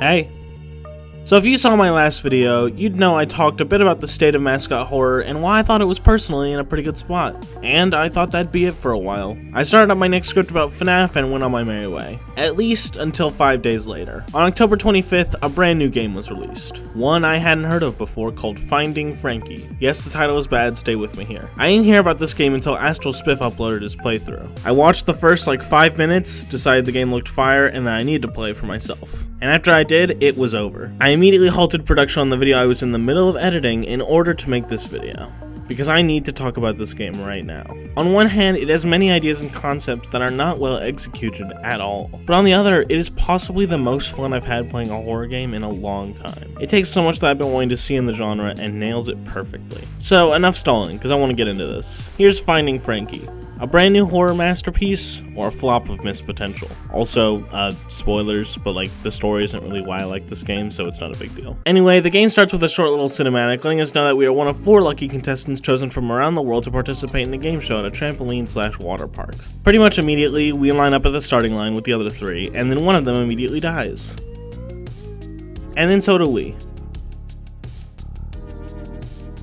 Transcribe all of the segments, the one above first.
Hey. So if you saw my last video, you'd know I talked a bit about the state of Mascot horror and why I thought it was personally in a pretty good spot. And I thought that'd be it for a while. I started up my next script about FNAF and went on my merry way. At least until 5 days later. On October 25th, a brand new game was released. One I hadn't heard of before called Finding Frankie. Yes, the title is bad, stay with me here. I didn't hear about this game until Astral Spiff uploaded his playthrough. I watched the first 5 minutes, decided the game looked fire, and that I needed to play it for myself. And after I did, it was over. I immediately halted production on the video I was in the middle of editing in order to make this video, because I need to talk about this game right now. On one hand, it has many ideas and concepts that are not well executed at all, but on the other, it is possibly the most fun I've had playing a horror game in a long time. It takes so much that I've been wanting to see in the genre and nails it perfectly. So enough stalling, because I want to get into this. Here's Finding Frankie. A brand new horror masterpiece, or a flop of missed potential. Also, spoilers, but the story isn't really why I like this game, so it's not a big deal. Anyway, the game starts with a short little cinematic letting us know that we are one of 4 lucky contestants chosen from around the world to participate in a game show at a trampoline/water park. Pretty much immediately, we line up at the starting line with the other 3, and then one of them immediately dies. And then so do we.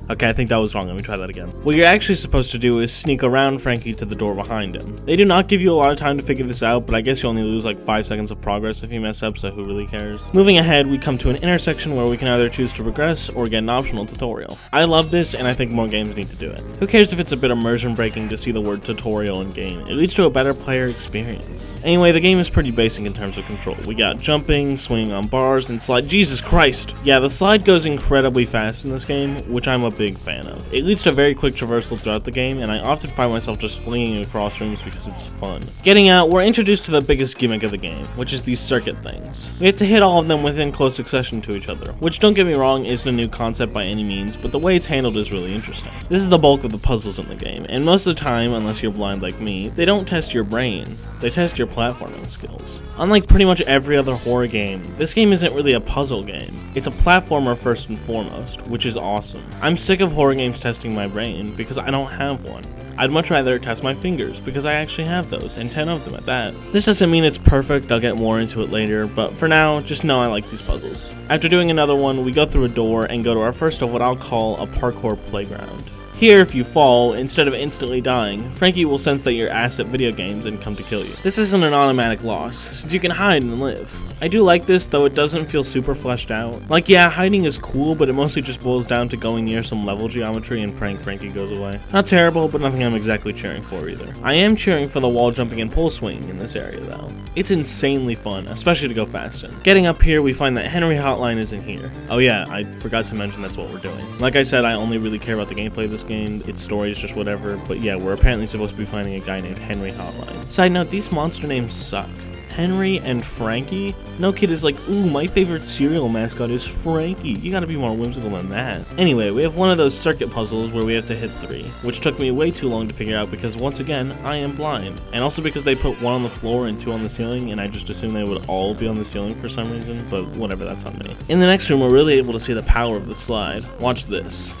Okay, I think that was wrong. Let me try that again. What you're actually supposed to do is sneak around Frankie to the door behind him. They do not give you a lot of time to figure this out, but I guess you only lose 5 seconds of progress if you mess up, so who really cares? Moving ahead, we come to an intersection where we can either choose to progress or get an optional tutorial. I love this, and I think more games need to do it. Who cares if it's a bit immersion breaking to see the word tutorial in game? It leads to a better player experience. Anyway, the game is pretty basic in terms of control. We got jumping, swinging on bars, and slide. Jesus Christ! Yeah, the slide goes incredibly fast in this game, which I'm a big fan of. It leads to very quick traversal throughout the game, and I often find myself just flinging across rooms because it's fun. Getting out, we're introduced to the biggest gimmick of the game, which is these circuit things. We have to hit all of them within close succession to each other, which, don't get me wrong, isn't a new concept by any means, but the way it's handled is really interesting. This is the bulk of the puzzles in the game, and most of the time, unless you're blind like me, they don't test your brain, they test your platforming skills. Unlike pretty much every other horror game, this game isn't really a puzzle game. It's a platformer first and foremost, which is awesome. I'm sick of horror games testing my brain because I don't have one. I'd much rather test my fingers because I actually have those, and 10 of them at that. This doesn't mean it's perfect, I'll get more into it later, but for now, just know I like these puzzles. After doing another one, we go through a door and go to our first of what I'll call a parkour playground. Here, if you fall, instead of instantly dying, Frankie will sense that you're ass at video games and come to kill you. This isn't an automatic loss, since you can hide and live. I do like this, though it doesn't feel super fleshed out. Yeah, hiding is cool, but it mostly just boils down to going near some level geometry and praying Frankie goes away. Not terrible, but nothing I'm exactly cheering for either. I am cheering for the wall jumping and pole swinging in this area, though. It's insanely fun, especially to go fast in. Getting up here, we find that Henry Hotline isn't here. Oh yeah, I forgot to mention that's what we're doing. Like I said, I only really care about the gameplay of this game, its story is just whatever, but yeah, we're apparently supposed to be finding a guy named Henry Hotline. Side note, these monster names suck. Henry and Frankie? No kid is like, ooh, my favorite cereal mascot is Frankie. You gotta be more whimsical than that. Anyway, we have one of those circuit puzzles where we have to hit 3, which took me way too long to figure out because once again, I am blind. And also because they put 1 on the floor and 2 on the ceiling, and I just assumed they would all be on the ceiling for some reason, but whatever, that's on me. In the next room, we're really able to see the power of the slide. Watch this.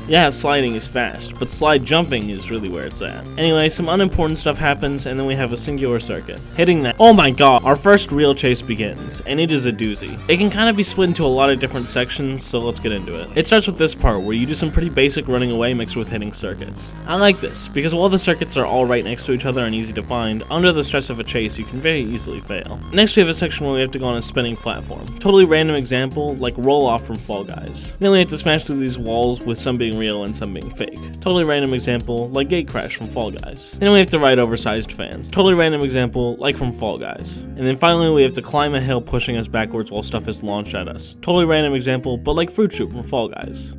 Yeah, sliding is fast, but slide jumping is really where it's at. Anyway, some unimportant stuff happens, and then we have a singular circuit. Hitting that, oh my god, our first real chase begins, and it is a doozy. It can kind of be split into a lot of different sections, so let's get into it. It starts with this part, where you do some pretty basic running away mixed with hitting circuits. I like this, because while the circuits are all right next to each other and easy to find, under the stress of a chase, you can very easily fail. Next we have a section where we have to go on a spinning platform. Totally random example, like roll off from Fall Guys. Then we have to smash through these walls with some being real and some being fake. Totally random example, like Gate Crash from Fall Guys. Then we have to ride oversized fans. Totally random example, like from Fall Guys. And then finally we have to climb a hill pushing us backwards while stuff is launched at us. Totally random example, but like Fruit Shoot from Fall Guys.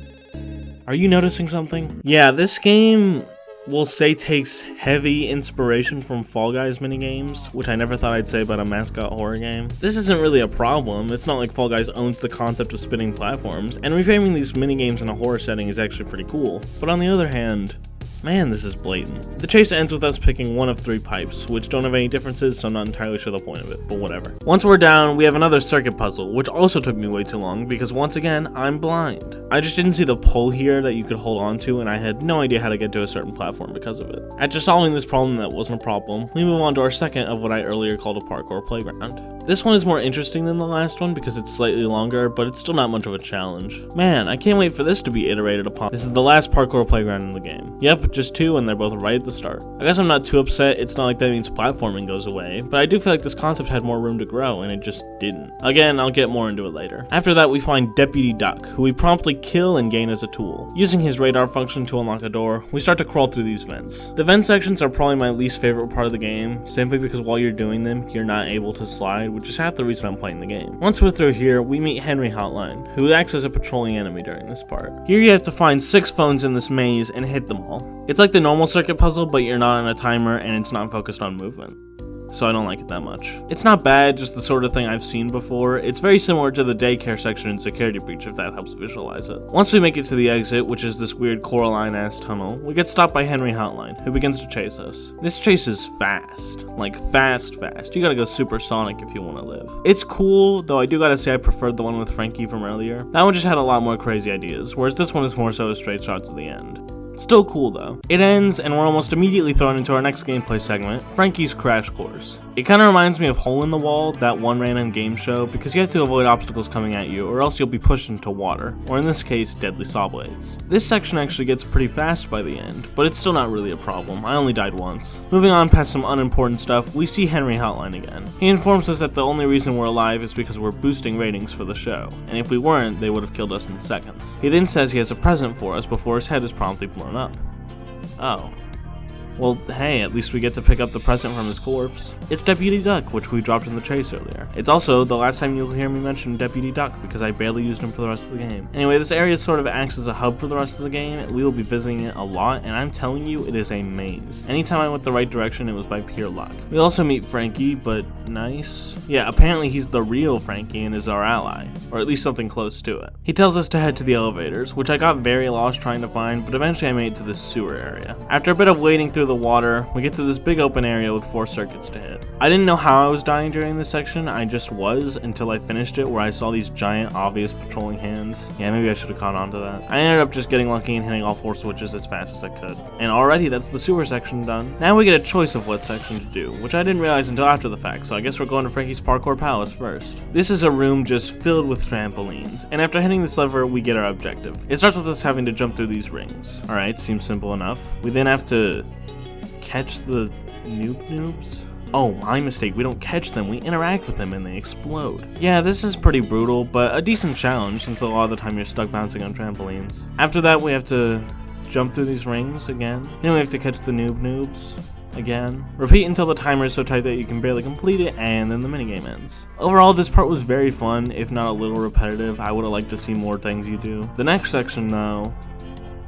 Are you noticing something? Yeah, this game, we'll say, takes heavy inspiration from Fall Guys minigames, which I never thought I'd say about a Mascot horror game. This isn't really a problem, it's not like Fall Guys owns the concept of spinning platforms, and reframing these minigames in a horror setting is actually pretty cool. But on the other hand, man, this is blatant. The chase ends with us picking one of 3 pipes, which don't have any differences, so I'm not entirely sure the point of it, but whatever. Once we're down, we have another circuit puzzle, which also took me way too long, because once again, I'm blind. I just didn't see the pole here that you could hold on to, and I had no idea how to get to a certain platform because of it. After solving this problem that wasn't a problem, we move on to our second of what I earlier called a parkour playground. This one is more interesting than the last one because it's slightly longer, but it's still not much of a challenge. Man, I can't wait for this to be iterated upon. This is the last parkour playground in the game. Yep, just 2 and they're both right at the start. I guess I'm not too upset, it's not like that means platforming goes away, but I do feel like this concept had more room to grow and it just didn't. Again, I'll get more into it later. After that, we find Deputy Duck, who we promptly kill and gain as a tool. Using his radar function to unlock a door, we start to crawl through these vents. The vent sections are probably my least favorite part of the game, simply because while you're doing them, you're not able to slide, which is half the reason I'm playing the game. Once we're through here, we meet Henry Hotline, who acts as a patrolling enemy during this part. Here you have to find 6 phones in this maze and hit them all. It's like the normal circuit puzzle, but you're not on a timer and it's not focused on movement. So I don't like it that much. It's not bad, just the sort of thing I've seen before. It's very similar to the daycare section in Security Breach, if that helps visualize it. Once we make it to the exit, which is this weird Coraline-ass tunnel, we get stopped by Henry Hotline, who begins to chase us. This chase is fast. Like, fast. You gotta go supersonic if you want to live. It's cool, though I do gotta say I preferred the one with Frankie from earlier. That one just had a lot more crazy ideas, whereas this one is more so a straight shot to the end. Still cool though. It ends and we're almost immediately thrown into our next gameplay segment, Frankie's Crash Course. It kinda reminds me of Hole in the Wall, that one random game show, because you have to avoid obstacles coming at you or else you'll be pushed into water, or in this case, deadly saw blades. This section actually gets pretty fast by the end, but it's still not really a problem. I only died once. Moving on past some unimportant stuff, we see Henry Hotline again. He informs us that the only reason we're alive is because we're boosting ratings for the show, and if we weren't, they would have killed us in seconds. He then says he has a present for us before his head is promptly blown up. Oh. Well, hey, at least we get to pick up the present from his corpse. It's Deputy Duck, which we dropped in the chase earlier. It's also the last time you'll hear me mention Deputy Duck, because I barely used him for the rest of the game. Anyway, this area sort of acts as a hub for the rest of the game. We will be visiting it a lot, and I'm telling you, it is a maze. Anytime I went the right direction, it was by pure luck. We also meet Frankie, but nice. Yeah, apparently he's the real Frankie and is our ally, or at least something close to it. He tells us to head to the elevators, which I got very lost trying to find, but eventually I made it to this sewer area. After a bit of wading through the water, we get to this big open area with 4 circuits to hit. I didn't know how I was dying during this section, I just was until I finished it where I saw these giant obvious patrolling hands. Yeah, maybe I should have caught on to that. I ended up just getting lucky and hitting all 4 switches as fast as I could. And already that's the sewer section done. Now we get a choice of what section to do, which I didn't realize until after the fact, so I guess we're going to Frankie's Parkour Palace first. This is a room just filled with trampolines, and after hitting this lever, we get our objective. It starts with us having to jump through these rings. Alright, seems simple enough. We then have to catch the noobs? Oh, my mistake, we don't catch them, we interact with them and they explode. Yeah, this is pretty brutal, but a decent challenge since a lot of the time you're stuck bouncing on trampolines. After that, we have to jump through these rings again. Then we have to catch the noobs again. Repeat until the timer is so tight that you can barely complete it, and then the minigame ends. Overall, this part was very fun, if not a little repetitive. I would have liked to see more things you do. The next section, though,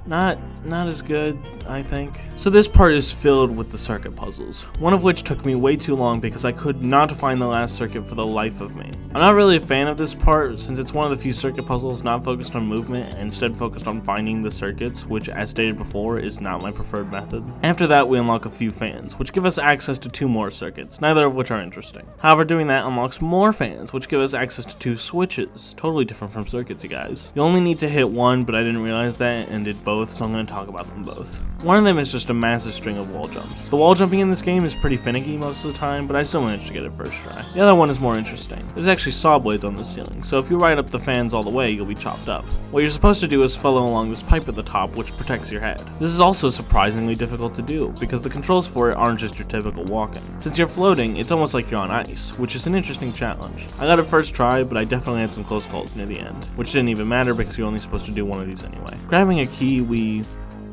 not as good, I think. So this part is filled with the circuit puzzles, one of which took me way too long because I could not find the last circuit for the life of me. I'm not really a fan of this part since it's one of the few circuit puzzles not focused on movement and instead focused on finding the circuits, which as stated before is not my preferred method. After that, we unlock a few fans, which give us access to 2 more circuits, neither of which are interesting. However, doing that unlocks more fans, which give us access to 2 switches, totally different from circuits, you guys. You only need to hit one, but I didn't realize that and did both, so I'm going to talk about them both. One of them is just a massive string of wall jumps. The wall jumping in this game is pretty finicky most of the time, but I still managed to get it first try. The other one is more interesting. There's actually saw blades on the ceiling, so if you ride up the fans all the way, you'll be chopped up. What you're supposed to do is follow along this pipe at the top, which protects your head. This is also surprisingly difficult to do, because the controls for it aren't just your typical walking. Since you're floating, it's almost like you're on ice, which is an interesting challenge. I got it first try, but I definitely had some close calls near the end, which didn't even matter because you're only supposed to do one of these anyway. Grabbing a key,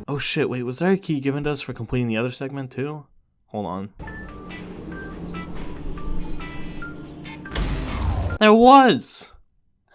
oh shit, wait, was there a key given to us for completing the other segment too? Hold on. There was!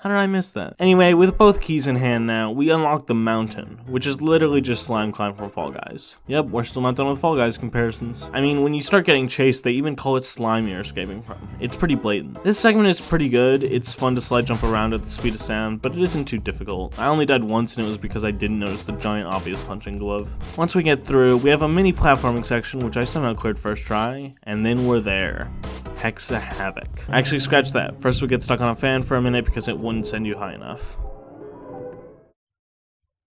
How did I miss that? Anyway, with both keys in hand now, we unlock the mountain, which is literally just slime climb from Fall Guys. Yep, we're still not done with Fall Guys comparisons. I mean, when you start getting chased, they even call it slime you're escaping from. It's pretty blatant. This segment is pretty good. It's fun to slide jump around at the speed of sound, but it isn't too difficult. I only died once and it was because I didn't notice the giant obvious punching glove. Once we get through, we have a mini platforming section, which I somehow cleared first try, and then we're there. Hexa Havoc. Actually, scratch that. First we get stuck on a fan for a minute because it wouldn't send you high enough.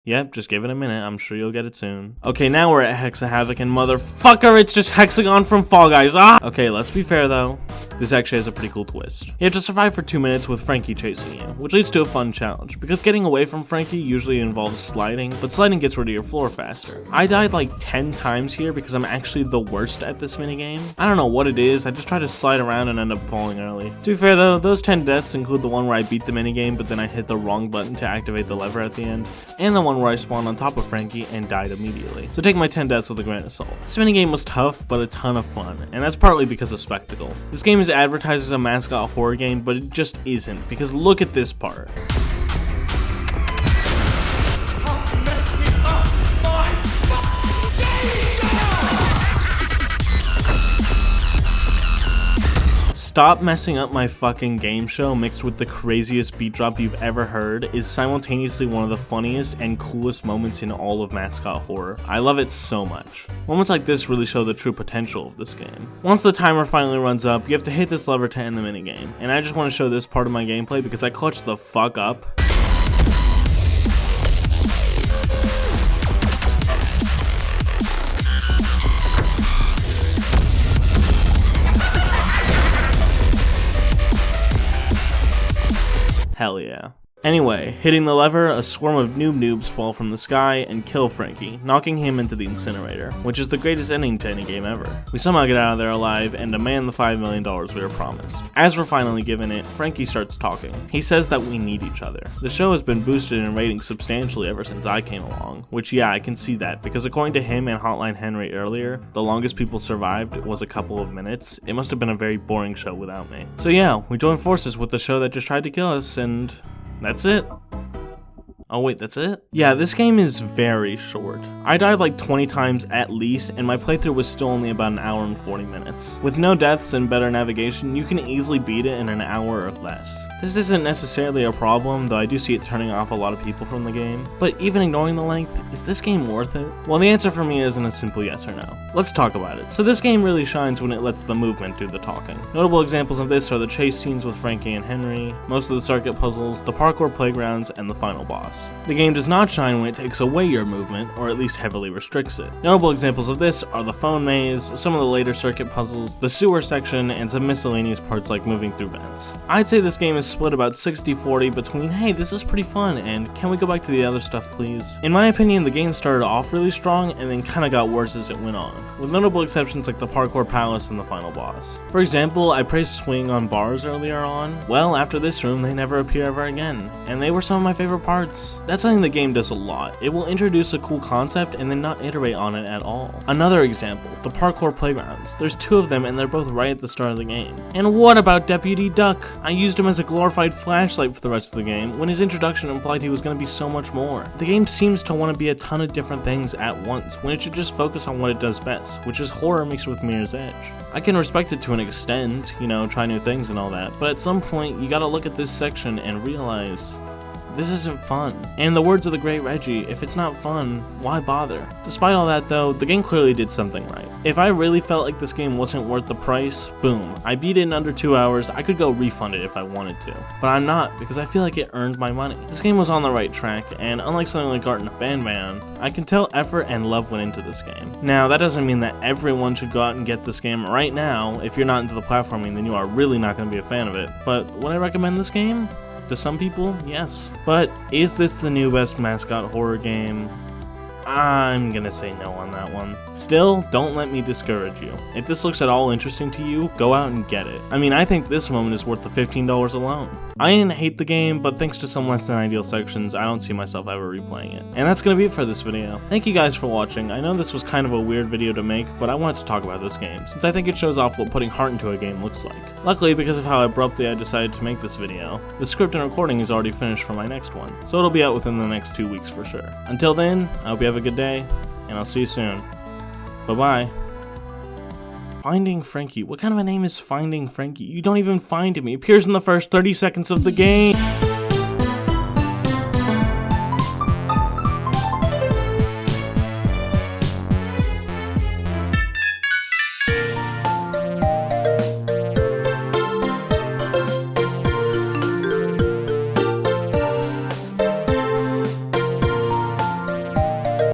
Yep, just give it a minute. I'm sure you'll get it soon. Okay, now we're at Hexa Havoc, and motherfucker, it's just Hexagon from Fall Guys. Ah! Okay, let's be fair though. This actually has a pretty cool twist. You have to survive for 2 minutes with Frankie chasing you, which leads to a fun challenge, because getting away from Frankie usually involves sliding, but sliding gets rid of your floor faster. I died like 10 times here because I'm actually the worst at this minigame. I don't know what it is, I just try to slide around and end up falling early. To be fair though, those 10 deaths include the one where I beat the minigame, but then I hit the wrong button to activate the lever at the end, and the one where I spawned on top of Frankie and died immediately. So take my 10 deaths with a grain of salt. This minigame was tough, but a ton of fun, and that's partly because of spectacle. This game is advertised as a Mascot horror game, but it just isn't, because look at this part. Stop Messing Up My Fucking Game Show mixed with the craziest beat drop you've ever heard is simultaneously one of the funniest and coolest moments in all of Mascot horror. I love it so much. Moments like this really show the true potential of this game. Once the timer finally runs up, you have to hit this lever to end the minigame, and I just want to show this part of my gameplay because I clutched the fuck up. Hell yeah. Anyway, hitting the lever, a swarm of noobs fall from the sky and kill Frankie, knocking him into the incinerator, which is the greatest ending to any game ever. We somehow get out of there alive and demand the $5 million we were promised. As we're finally given it, Frankie starts talking. He says that we need each other. The show has been boosted in ratings substantially ever since I came along, which yeah, I can see that, because according to him and Hotline Henry earlier, the longest people survived was a couple of minutes. It must have been a very boring show without me. So yeah, we joined forces with the show that just tried to kill us, and that's it. Oh wait, that's it? Yeah, this game is very short. I died like 20 times at least, and my playthrough was still only about an hour and 40 minutes. With no deaths and better navigation, you can easily beat it in an hour or less. This isn't necessarily a problem, though I do see it turning off a lot of people from the game. But even ignoring the length, is this game worth it? Well, the answer for me isn't a simple yes or no. Let's talk about it. So this game really shines when it lets the movement do the talking. Notable examples of this are the chase scenes with Frankie and Henry, most of the circuit puzzles, the parkour playgrounds, and the final boss. The game does not shine when it takes away your movement, or at least heavily restricts it. Notable examples of this are the phone maze, some of the later circuit puzzles, the sewer section, and some miscellaneous parts like moving through vents. I'd say this game is split about 60-40 between, hey, this is pretty fun, and can we go back to the other stuff please? In my opinion, the game started off really strong and then kinda got worse as it went on, with notable exceptions like the Parkour Palace and the final boss. For example, I praised swing on bars earlier on. Well, after this room, they never appear ever again, and they were some of my favorite parts. That's something the game does a lot. It will introduce a cool concept and then not iterate on it at all. Another example, the parkour playgrounds. There's 2 of them and they're both right at the start of the game. And what about Deputy Duck? I used him as a glorified flashlight for the rest of the game, when his introduction implied he was going to be so much more. The game seems to want to be a ton of different things at once, when it should just focus on what it does best, which is horror mixed with Mirror's Edge. I can respect it to an extent, you know, try new things and all that, but at some point, you gotta look at this section and realize this isn't fun. And in the words of the great Reggie, if it's not fun, why bother? Despite all that though, the game clearly did something right. If I really felt like this game wasn't worth the price, boom, I beat it in under 2 hours. I could go refund it if I wanted to, but I'm not, because I feel like it earned my money. This game was on the right track, and unlike something like Kartna Ban, I can tell effort and love went into this game. Now, that doesn't mean that everyone should go out and get this game right now. If you're not into the platforming, then you are really not going to be a fan of it. But would I recommend this game? To some people, yes. But is this the new best Mascot horror game? I'm gonna say no on that one. Still, don't let me discourage you. If this looks at all interesting to you, go out and get it. I mean, I think this moment is worth the $15 alone. I didn't hate the game, but thanks to some less than ideal sections, I don't see myself ever replaying it. And that's gonna be it for this video. Thank you guys for watching. I know this was kind of a weird video to make, but I wanted to talk about this game, since I think it shows off what putting heart into a game looks like. Luckily, because of how abruptly I decided to make this video, the script and recording is already finished for my next one, so it'll be out within the next 2 weeks for sure. Until then, I hope you have a good day, and I'll see you soon. Bye-bye. Finding Frankie. What kind of a name is Finding Frankie? You don't even find him. He appears in the first 30 seconds of the game.